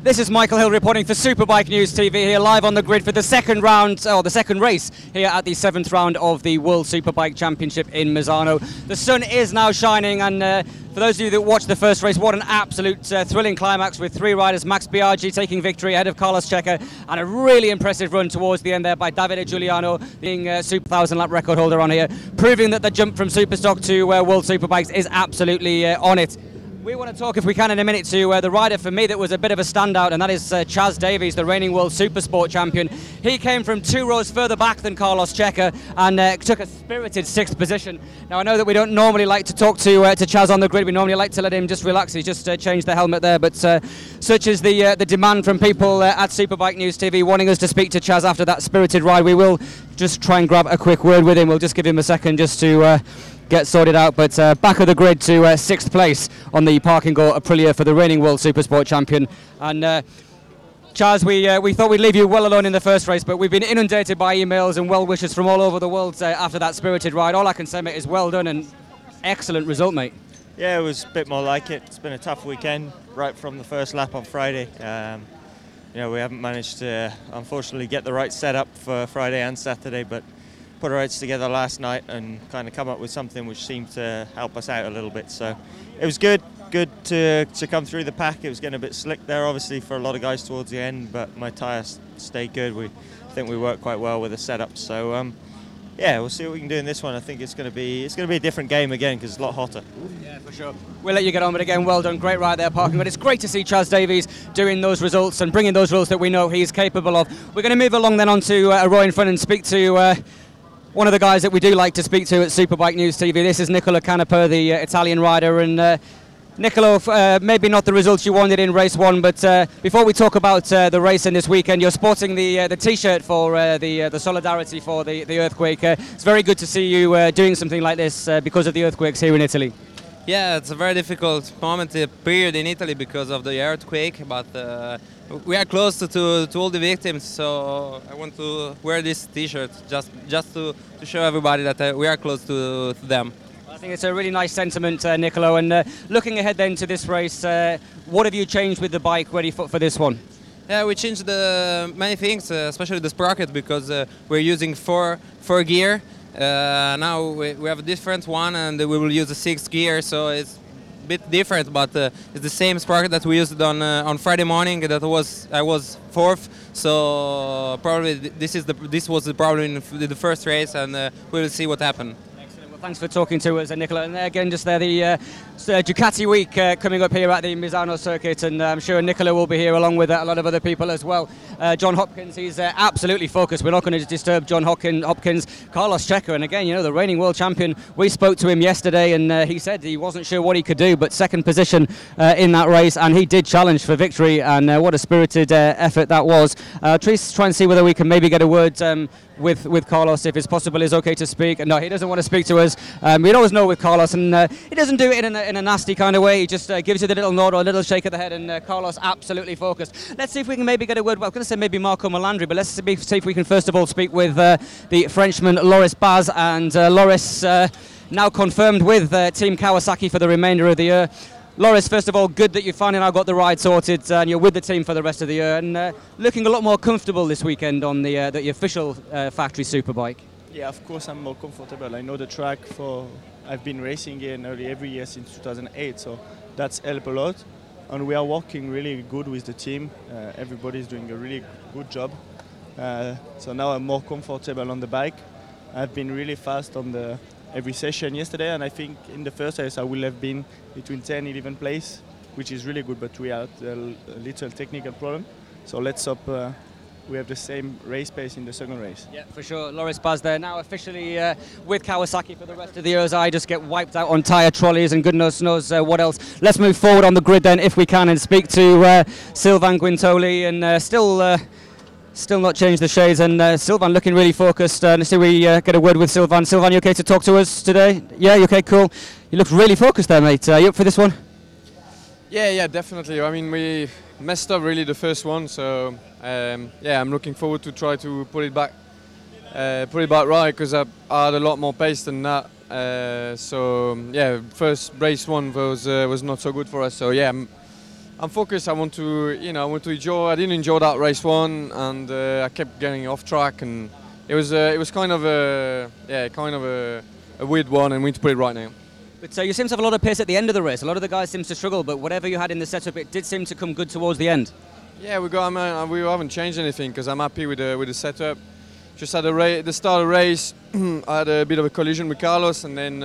This is Michael Hill reporting for Superbike News TV here live on the grid for the second round, or the second race here at the 7th round of the World Superbike Championship in Misano. The sun is now shining, and for those of you that watched the first race, what an absolute thrilling climax with three riders. Max Biaggi taking victory ahead of Carlos Checa, and a really impressive run towards the end there by Davide Juliano, being Super 1000 lap record holder on here, proving that the jump from Superstock to World Superbikes is absolutely on it. We want to talk, if we can, in a minute to the rider for me that was a bit of a standout, and that is Chaz Davies, the reigning World Supersport champion. He came from 2 rows further back than Carlos Checa and took a spirited 6th position. Now, I know that we don't normally like to talk to Chaz on the grid. We normally like to let him just relax. He's just changed the helmet there, but such is the demand from people at Superbike News TV wanting us to speak to Chaz after that spirited ride. We will just try and grab a quick word with him. We'll just give him a second just to get sorted out, but back of the grid to 6th place on the parking goal Aprilia for the reigning World Supersport champion. And Chaz, we thought we'd leave you well alone in the first race, but we've been inundated by emails and well wishes from all over the world after that spirited ride. All I can say, mate, is well done and excellent result, mate. Yeah, it was a bit more like it. It's been a tough weekend right from the first lap on Friday. You know, we haven't managed to unfortunately get the right setup for Friday and Saturday, but put our heads together last night and kind of come up with something which seemed to help us out a little bit. So it was good to come through the pack. It was getting a bit slick there, obviously, for a lot of guys towards the end, but my tyres stayed good. I think we worked quite well with the setup. So yeah, we'll see what we can do in this one. I think it's going to be a different game again because it's a lot hotter. Yeah, for sure. We'll let you get on, but again, well done. Great ride there, parking. But it's great to see Chaz Davies doing those results and bringing those results that we know he's capable of. We're going to move along then onto a row in front and speak to one of the guys that we do like to speak to at Superbike News TV. This is Nicolo Canipa, the Italian rider. And Nicolo, maybe not the results you wanted in race 1, but before we talk about the race in this weekend, you're sporting the T-shirt for the solidarity for the earthquake. It's very good to see you doing something like this because of the earthquakes here in Italy. Yeah, it's a very difficult period in Italy because of the earthquake, but we are close to all the victims, so I want to wear this T-shirt just to show everybody that we are close to them. I think it's a really nice sentiment, Nicolo. And looking ahead then to this race, what have you changed with the bike ready for this one? Yeah, we changed many things, especially the sprocket, because we're using four gear. Now we have a different one, and we will use the 6th gear, so it's a bit different, but it's the same sprocket that we used on Friday morning. I was 4th, so probably this was the problem in the first race, and we will see what happened. Thanks for talking to us, Nicolo. And again, just there, the Ducati week coming up here at the Misano circuit, and I'm sure Nicolo will be here along with a lot of other people as well. John Hopkins, he's absolutely focused. We're not going to disturb John Hopkins. Carlos Checa, and again, you know, the reigning world champion. We spoke to him yesterday, and he said he wasn't sure what he could do, but 2nd position in that race, and he did challenge for victory, and what a spirited effort that was. Try and see whether we can maybe get a word with Carlos, if it's possible. Is okay to speak. No, he doesn't want to speak to us. We always know with Carlos, and he doesn't do it in a nasty kind of way. He just gives you the little nod or a little shake of the head, and Carlos absolutely focused. Let's see if we can maybe get a word. Well, I was going to say maybe Marco Melandri, but let's see if we can first of all speak with the Frenchman Loris Baz, and Loris now confirmed with Team Kawasaki for the remainder of the year. Loris, first of all, good that you finally now got the ride sorted and you're with the team for the rest of the year, and looking a lot more comfortable this weekend on the official factory Superbike. Yeah, of course I'm more comfortable. I know the track I've been racing here nearly every year since 2008, so that's helped a lot. And we are working really good with the team. Everybody's doing a really good job. So now I'm more comfortable on the bike. I've been really fast on every session yesterday, and I think in the first race I will have been between 10 and 11 place, which is really good, but we had a little technical problem. So let's hope we have the same race pace in the second race. Yeah, for sure. Loris Baz there, now officially with Kawasaki for the rest of the year, as I just get wiped out on tyre trolleys and goodness knows what else. Let's move forward on the grid then, if we can, and speak to Silvan Gwii, and still not changed the shades, and Silvan looking really focused. Let's see we get a word with Silvan. Silvan, you okay to talk to us today? Yeah, you okay? Cool. You look really focused there, mate. You up for this one? Yeah, definitely. I mean, we messed up really the first one, so yeah, I'm looking forward to try to put it back right, because I had a lot more pace than that. So yeah, first race one was not so good for us. So yeah, I'm focused. I want to, I want to enjoy. I didn't enjoy that race one, and I kept getting off track, and it was kind of a weird one, and we need to put it right now. But you seem to have a lot of pace at the end of the race. A lot of the guys seem to struggle, but whatever you had in the setup, it did seem to come good towards the end. Yeah, we haven't changed anything because I'm happy with the setup. Just at the start of the race, I had a bit of a collision with Carlos, and then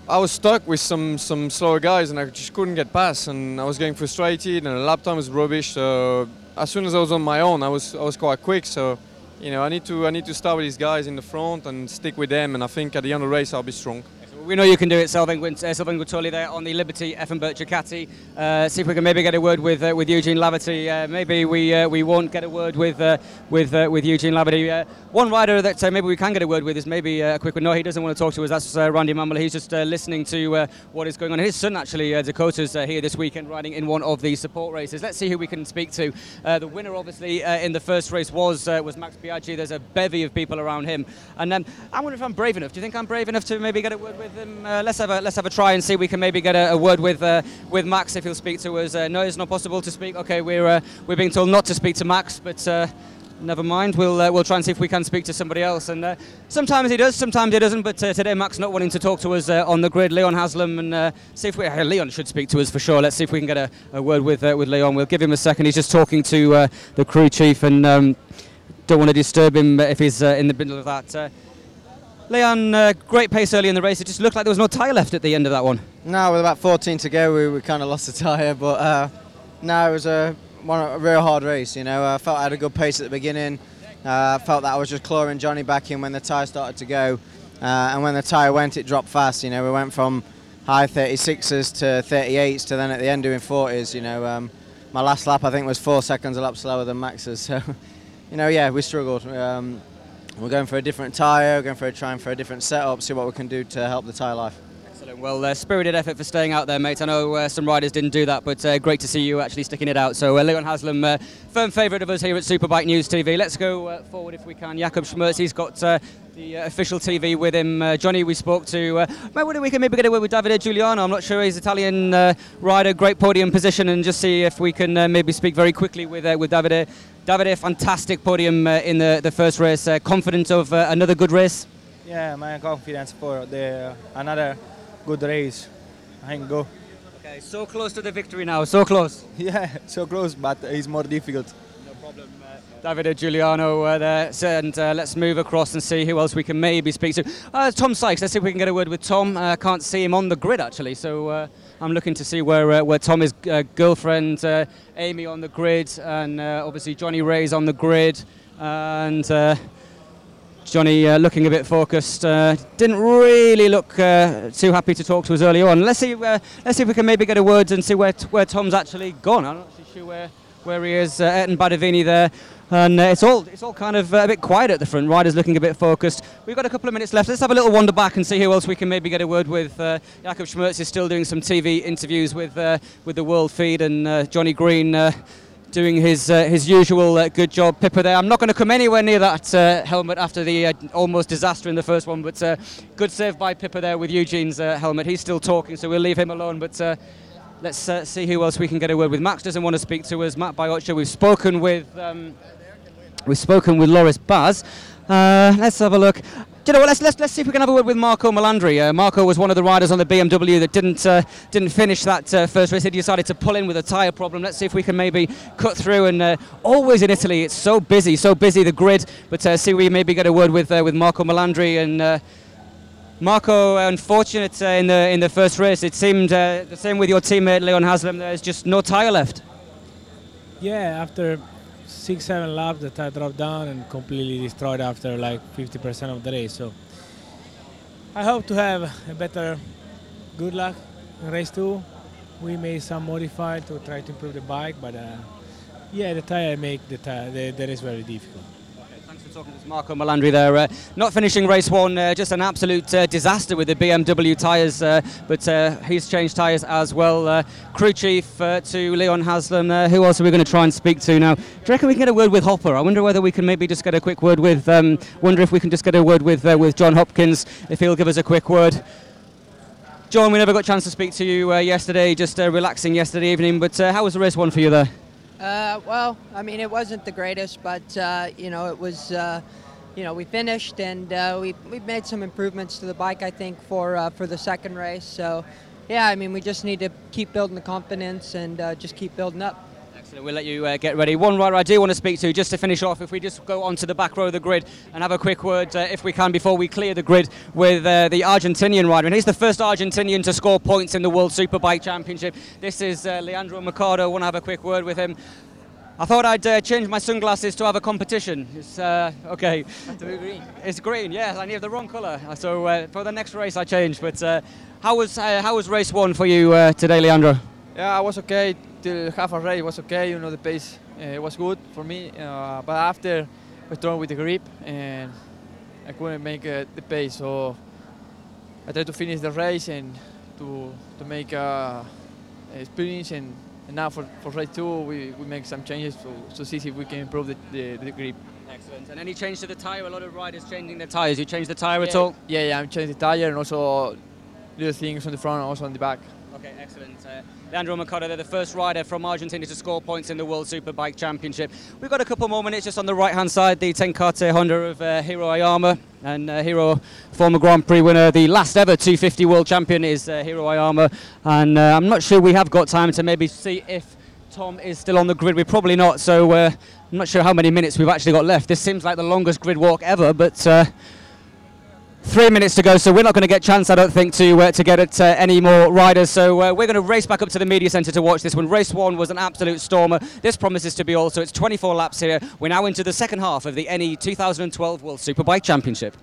I was stuck with some slower guys, and I just couldn't get past, and I was getting frustrated, and the lap time was rubbish. So as soon as I was on my own, I was quite quick. So I need to start with these guys in the front and stick with them, and I think at the end of the race I'll be strong. We know you can do it, Silvan Gwii there on the Liberty Effenberg Ducati. See if we can maybe get a word with Eugene Laverty. Maybe we won't get a word with Eugene Laverty. One rider that maybe we can get a word with is maybe a quick one. No, he doesn't want to talk to us. That's Randy Mamela. He's just listening to what is going on. His son, actually, Dakota's here this weekend riding in one of the support races. Let's see who we can speak to. The winner, obviously, in the first race was Max Biaggi. There's a bevy of people around him. And I wonder if I'm brave enough. Do you think I'm brave enough to maybe get a word with him? Let's have a try and see if we can maybe get a word with Max if he'll speak to us. No, it's not possible to speak. Okay, we're being told not to speak to Max, but never mind. We'll try and see if we can speak to somebody else. And sometimes he does, sometimes he doesn't. But today Max not wanting to talk to us on the grid. Leon Haslam, and see if Leon should speak to us for sure. Let's see if we can get a word with Leon. We'll give him a second. He's just talking to the crew chief, and don't want to disturb him if he's in the middle of that. Leon, great pace early in the race. It just looked like there was no tyre left at the end of that one. No, with about 14 to go, we kind of lost the tyre, but no, it was a real hard race. I felt I had a good pace at the beginning. I felt that I was just clawing Johnny back in when the tyre started to go, and when the tyre went, it dropped fast. We went from high 36s to 38s to then at the end doing 40s. My last lap I think was 4 seconds a lap slower than Max's. So, yeah, we struggled. We're going for a different tyre, we're going trying for a different setup, see what we can do to help the tyre life. Excellent. Well, spirited effort for staying out there, mate. I know some riders didn't do that, but great to see you actually sticking it out. So Leon Haslam, firm favourite of us here at Superbike News TV. Let's go forward if we can. Jakob Schmerz, he's got the official TV with him. Johnny, we spoke to. Maybe we can maybe get away with Davide Juliano. I'm not sure. He's Italian rider, great podium position, and just see if we can maybe speak very quickly with Davide. Davide, fantastic podium in the first race. Confident of another good race? Yeah, my confidence for another good race. I can go. Okay, so close to the victory now, so close. Yeah, so close, but it's more difficult. No problem. Davide Juliano there, and let's move across and see who else we can maybe speak to. Tom Sykes, let's see if we can get a word with Tom. Can't see him on the grid actually, so I'm looking to see where Tom is. Girlfriend Amy on the grid, and obviously Johnny Ray's on the grid, and Johnny looking a bit focused. Didn't really look too happy to talk to us early on. Let's see if we can maybe get a word and see where Tom's actually gone. I'm not actually sure where he is. Ayrton Badavini there. And it's all kind of a bit quiet at the front. Riders looking a bit focused. We've got a couple of minutes left. Let's have a little wander back and see who else we can maybe get a word with. Jakob Schmerz is still doing some TV interviews with the World Feed, and Johnny Green doing his usual good job. Pippa there. I'm not going to come anywhere near that helmet after the almost disaster in the first one, but good save by Pippa there with Eugene's helmet. He's still talking, so we'll leave him alone. But let's see who else we can get a word with. Max doesn't want to speak to us. Matt Bioccia. We've spoken with Loris Baz. Let's have a look. Do you know what? Let's see if we can have a word with Marco Melandri. Marco was one of the riders on the BMW that didn't finish that first race. He decided to pull in with a tyre problem. Let's see if we can maybe cut through. And always in Italy, it's so busy the grid. But see if we maybe get a word with Marco Melandri. And Marco, unfortunate in the first race. It seemed the same with your teammate Leon Haslam. There's just no tyre left. Yeah, after 6-7 laps, the tire dropped down and completely destroyed after like 50% of the race. So I hope to have a better good luck in race 2. We made some modified to try to improve the bike, but yeah, the tire make the race very difficult. Thanks for talking to Marco Melandri there. Not finishing race 1, just an absolute disaster with the BMW tyres, but he's changed tyres as well. Crew chief to Leon Haslam. Who else are we going to try and speak to now? Do you reckon we can get a word with Hopper? I wonder whether we can maybe just get a quick word with. Wonder if we can just get a word with John Hopkins, if he'll give us a quick word. John, we never got a chance to speak to you yesterday, just relaxing yesterday evening, but how was the race one for you there? Well, I mean, it wasn't the greatest, but, you know, it was, you know, we finished and we've made some improvements to the bike, I think, for the second race. So, yeah, I mean, we just need to keep building the confidence and just keep building up. Excellent. We'll let you get ready. One rider I do want to speak to, just to finish off, if we just go onto the back row of the grid and have a quick word, if we can, before we clear the grid, with the Argentinian rider. And he's the first Argentinian to score points in the World Superbike Championship. This is Leandro Mercado. I want to have a quick word with him. I thought I'd change my sunglasses to have a competition. It's okay. Green. It's green, yeah, and you have the wrong colour. So for the next race I changed. But how was race one for you today, Leandro? Yeah, I was okay till half a race. Was okay, you know, the pace was good for me. But after I struggled with the grip and I couldn't make the pace. So I tried to finish the race and to make experience. And now for race two, we make some changes to see if we can improve the grip. Excellent. And any change to the tyre? A lot of riders changing their tyres. You changed the tyre at all? Yeah, I'm changing the tyre and also little things on the front and also on the back. Okay, excellent. Leandro Mercado, they're the first rider from Argentina to score points in the World Superbike Championship. We've got a couple more minutes just on the right-hand side, the Tenkate Honda of Hiro Ayama. And Hiro, former Grand Prix winner, the last ever 250 world champion is Hiro Ayama. And I'm not sure we have got time to maybe see if Tom is still on the grid. We're probably not, so I'm not sure how many minutes we've actually got left. This seems like the longest grid walk ever, but 3 minutes to go, so we're not going to get a chance, I don't think, to get at any more riders. So we're going to race back up to the media centre to watch this one. Race one was an absolute stormer. This promises to be also. It's 24 laps here. We're now into the second half of the NE 2012 World Superbike Championship.